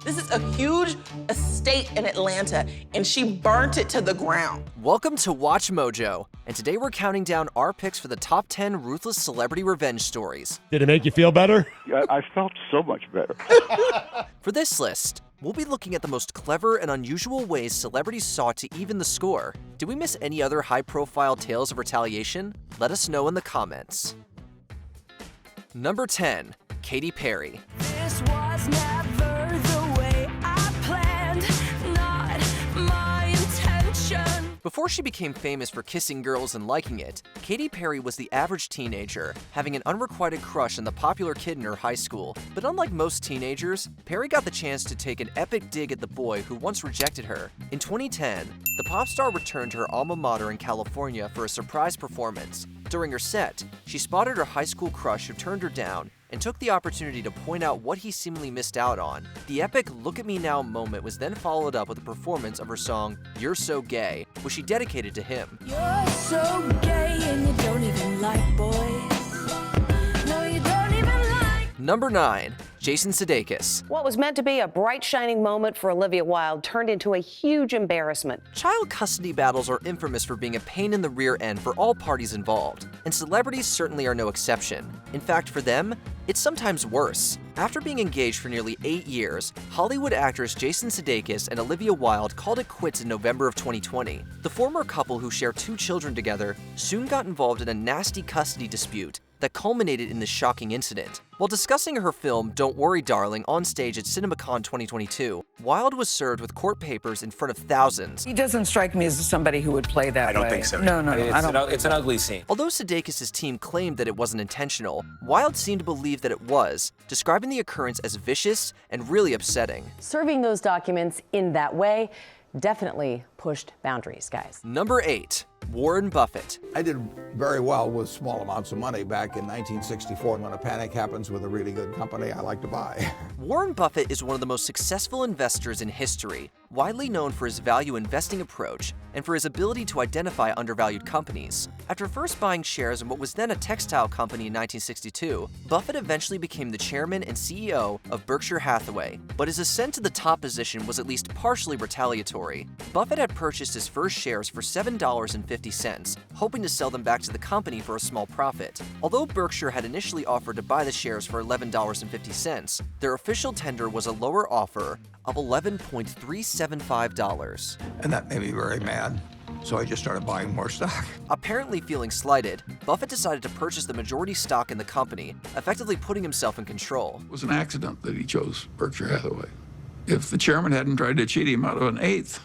This is a huge estate in Atlanta, and she burnt it to the ground. Welcome to Watch Mojo, and today we're counting down our picks for the top 10 ruthless celebrity revenge stories. Did it make you feel better? I felt so much better. For this list, we'll be looking at the most clever and unusual ways celebrities sought to even the score. Did we miss any other high-profile tales of retaliation? Let us know in the comments. Number 10. Katy Perry. This was never the way I planned, not my intention. Before she became famous for kissing girls and liking it, Katy Perry was the average teenager, having an unrequited crush on the popular kid in her high school. But unlike most teenagers, Perry got the chance to take an epic dig at the boy who once rejected her. In 2010, the pop star returned to her alma mater in California for a surprise performance. During her set, she spotted her high school crush who turned her down and took the opportunity to point out what he seemingly missed out on. The epic "Look at Me Now" moment was then followed up with a performance of her song "You're So Gay," which she dedicated to him. You're so gay and you don't even like boys. No, you don't even like. Number 9. Jason Sudeikis. What was meant to be a bright, shining moment for Olivia Wilde turned into a huge embarrassment. Child custody battles are infamous for being a pain in the rear end for all parties involved, and celebrities certainly are no exception. In fact, for them, it's sometimes worse. After being engaged for nearly 8 years, Hollywood actors Jason Sudeikis and Olivia Wilde called it quits in November of 2020. The former couple, who share 2 children together, soon got involved in a nasty custody dispute that culminated in this shocking incident. While discussing her film Don't Worry Darling on stage at CinemaCon 2022, Wilde was served with court papers in front of thousands. He doesn't strike me as somebody who would play that way. I don't think so. No, I don't. It's an ugly scene. Although Sudeikis' team claimed that it wasn't intentional, Wilde seemed to believe that it was, describing the occurrence as vicious and really upsetting. Serving those documents in that way definitely pushed boundaries, guys. Number 8. Warren Buffett. I did very well with small amounts of money back in 1964. When a panic happens with a really good company, I like to buy. Warren Buffett is one of the most successful investors in history, widely known for his value investing approach and for his ability to identify undervalued companies. After first buying shares in what was then a textile company in 1962, Buffett eventually became the chairman and CEO of Berkshire Hathaway, but his ascent to the top position was at least partially retaliatory. Buffett had purchased his first shares for $7.50, hoping to sell them back to the company for a small profit. Although Berkshire had initially offered to buy the shares for $11.50, their official tender was a lower offer of $11.375. And that made me very mad. So I just started buying more stock. Apparently feeling slighted, Buffett decided to purchase the majority stock in the company, effectively putting himself in control. It was an accident that he chose Berkshire Hathaway. If the chairman hadn't tried to cheat him out of an eighth,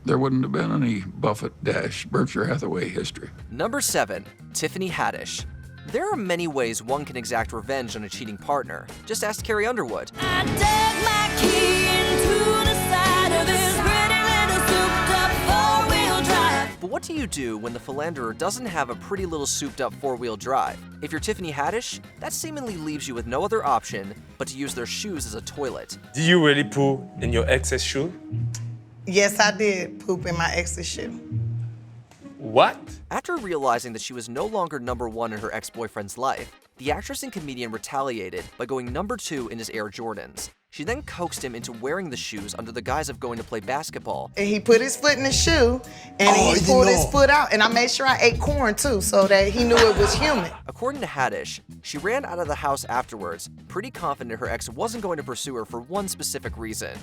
there wouldn't have been any Buffett-Berkshire Hathaway history. Number 7. Tiffany Haddish. There are many ways one can exact revenge on a cheating partner. Just ask Carrie Underwood. I dug my key into the side of this pretty little souped-up four-wheel drive. But what do you do when the philanderer doesn't have a pretty little souped-up four-wheel drive? If you're Tiffany Haddish, that seemingly leaves you with no other option but to use their shoes as a toilet. Did you really poo in your ex's shoe? Yes, I did poop in my ex's shoe. What? After realizing that she was no longer number 1 in her ex-boyfriend's life, the actress and comedian retaliated by going number 2 in his Air Jordans. She then coaxed him into wearing the shoes under the guise of going to play basketball. And he put his foot in the shoe, and he pulled his foot out, and I made sure I ate corn too, so that he knew it was human. According to Haddish, she ran out of the house afterwards, pretty confident her ex wasn't going to pursue her for one specific reason.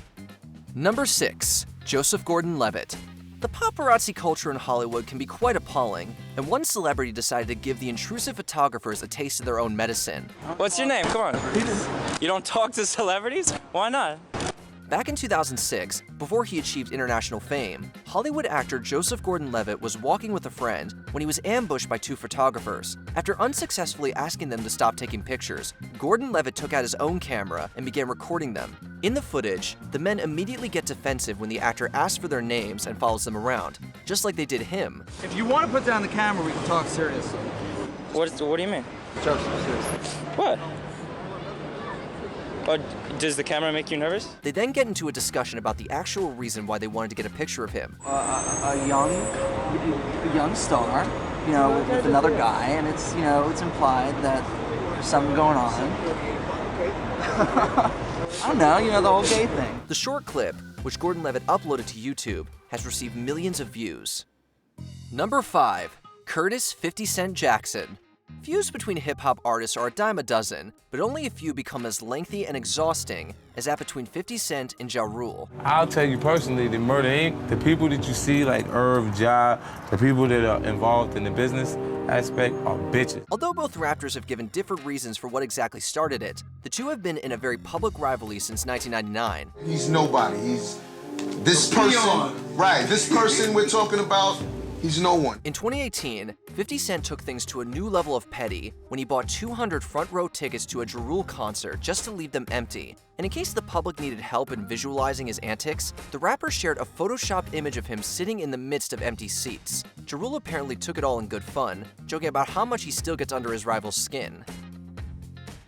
Number 6. Joseph Gordon-Levitt. The paparazzi culture in Hollywood can be quite appalling, and one celebrity decided to give the intrusive photographers a taste of their own medicine. What's your name? Come on. You don't talk to celebrities? Why not? Back in 2006, before he achieved international fame, Hollywood actor Joseph Gordon-Levitt was walking with a friend when he was ambushed by 2 photographers. After unsuccessfully asking them to stop taking pictures, Gordon-Levitt took out his own camera and began recording them. In the footage, the men immediately get defensive when the actor asks for their names and follows them around, just like they did him. If you want to put down the camera, we can talk seriously. What do you mean? Joseph, seriously. What? Does the camera make you nervous? They then get into a discussion about the actual reason why they wanted to get a picture of him. A young star, you know, with another guy, and it's implied that there's something going on. I don't know, the whole gay thing. The short clip, which GordonLevitt uploaded to YouTube, has received millions of views. Number 5. Curtis 50 Cent Jackson. Feuds between hip-hop artists are a dime a dozen, but only a few become as lengthy and exhausting as that between 50 Cent and Ja Rule. I'll tell you personally, the Murder Inc., the people that you see like Irv, Ja, the people that are involved in the business aspect are bitches. Although both rappers have given different reasons for what exactly started it, the two have been in a very public rivalry since 1999. He's nobody. He's this person. Right, this person we're talking about. He's no one. In 2018, 50 Cent took things to a new level of petty when he bought 200 front-row tickets to a Ja Rule concert just to leave them empty. And in case the public needed help in visualizing his antics, the rapper shared a photoshopped image of him sitting in the midst of empty seats. Ja Rule apparently took it all in good fun, joking about how much he still gets under his rival's skin.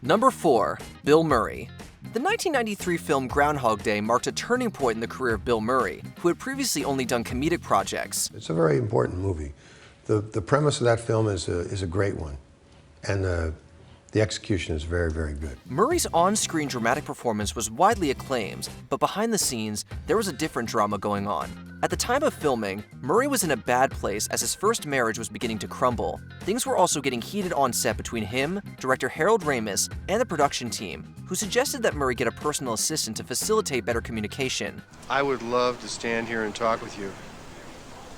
Number 4. Bill Murray. The 1993 film Groundhog Day marked a turning point in the career of Bill Murray, who had previously only done comedic projects. It's a very important movie. The premise of that film is a great one, and the execution is very, very good. Murray's on-screen dramatic performance was widely acclaimed, but behind the scenes, there was a different drama going on. At the time of filming, Murray was in a bad place as his first marriage was beginning to crumble. Things were also getting heated on set between him, director Harold Ramis, and the production team, who suggested that Murray get a personal assistant to facilitate better communication. I would love to stand here and talk with you,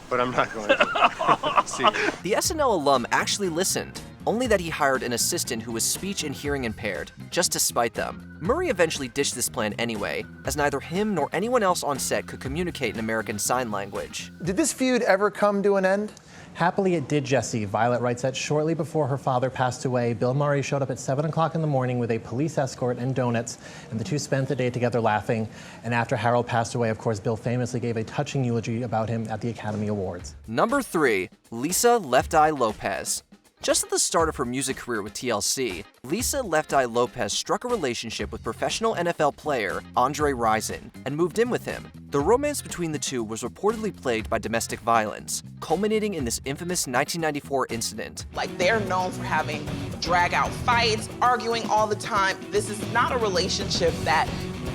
but I'm not going to. See you. The SNL alum actually listened, only that he hired an assistant who was speech and hearing impaired, just to spite them. Murray eventually ditched this plan anyway, as neither him nor anyone else on set could communicate in American Sign Language. Did this feud ever come to an end? Happily, it did, Jesse. Violet writes that shortly before her father passed away, Bill Murray showed up at 7 o'clock in the morning with a police escort and donuts, and the two spent the day together laughing. And after Harold passed away, of course, Bill famously gave a touching eulogy about him at the Academy Awards. Number 3. Lisa Left Eye Lopez. Just at the start of her music career with TLC, Lisa Left Eye Lopez struck a relationship with professional NFL player Andre Rison and moved in with him. The romance between the two was reportedly plagued by domestic violence, culminating in this infamous 1994 incident. Like, they're known for having drag-out fights, arguing all the time. This is not a relationship that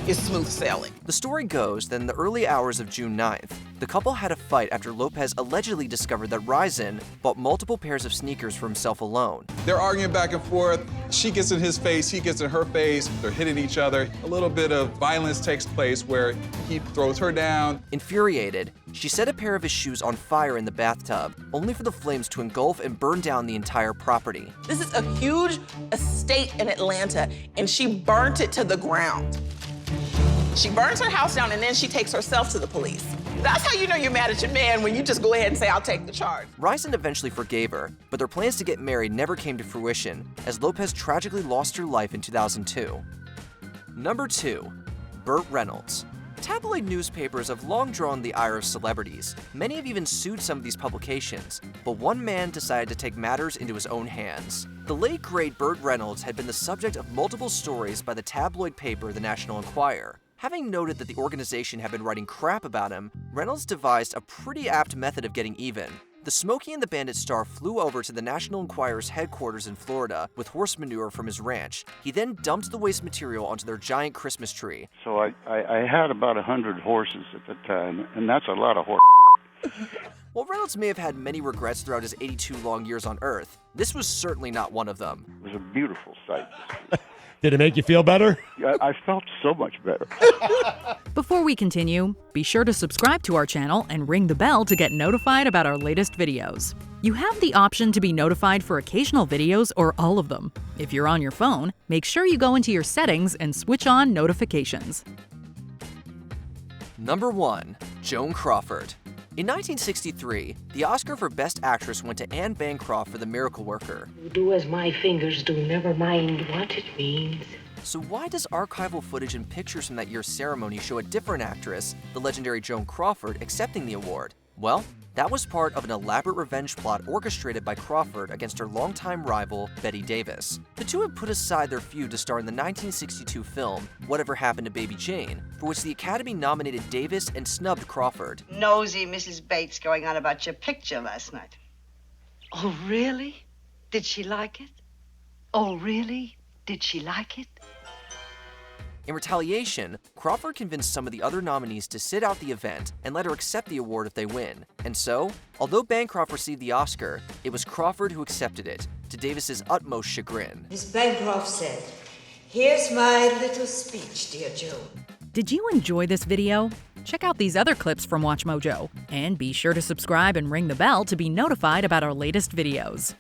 is smooth sailing. The story goes that in the early hours of June 9th, the couple had a fight after Lopez allegedly discovered that Rison bought multiple pairs of sneakers for himself alone. They're arguing back and forth. She gets in his face, he gets in her face. They're hitting each other. A little bit of violence takes place where he throws her down. Infuriated, she set a pair of his shoes on fire in the bathtub, only for the flames to engulf and burn down the entire property. This is a huge estate in Atlanta, and she burnt it to the ground. She burns her house down, and then she takes herself to the police. That's how you know you're mad at your man, when you just go ahead and say, I'll take the charge. Rison eventually forgave her, but their plans to get married never came to fruition, as Lopez tragically lost her life in 2002. Number 2. Burt Reynolds. Tabloid newspapers have long drawn the ire of celebrities. Many have even sued some of these publications, but one man decided to take matters into his own hands. The late great Burt Reynolds had been the subject of multiple stories by the tabloid paper The National Enquirer. Having noted that the organization had been writing crap about him, Reynolds devised a pretty apt method of getting even. The Smokey and the Bandit star flew over to the National Enquirer's headquarters in Florida with horse manure from his ranch. He then dumped the waste material onto their giant Christmas tree. So I had about 100 horses at the time, and that's a lot of horse. While Reynolds may have had many regrets throughout his 82 long years on Earth, this was certainly not one of them. It was a beautiful sight. Did it make you feel better? I felt so much better. Before we continue, be sure to subscribe to our channel and ring the bell to get notified about our latest videos. You have the option to be notified for occasional videos or all of them. If you're on your phone, make sure you go into your settings and switch on notifications. Number 1. Joan Crawford. In 1963, the Oscar for Best Actress went to Anne Bancroft for The Miracle Worker. Do as my fingers do, never mind what it means. So why does archival footage and pictures from that year's ceremony show a different actress, the legendary Joan Crawford, accepting the award? Well, that was part of an elaborate revenge plot orchestrated by Crawford against her longtime rival, Bette Davis. The two had put aside their feud to star in the 1962 film, Whatever Happened to Baby Jane, for which the Academy nominated Davis and snubbed Crawford. Nosy Mrs. Bates going on about your picture last night. Oh, really? Did she like it? Oh, really? Did she like it? In retaliation, Crawford convinced some of the other nominees to sit out the event and let her accept the award if they win. And so, although Bancroft received the Oscar, it was Crawford who accepted it, to Davis's utmost chagrin. Miss Bancroft said, "Here's my little speech, dear Joan." Did you enjoy this video? Check out these other clips from WatchMojo, and be sure to subscribe and ring the bell to be notified about our latest videos.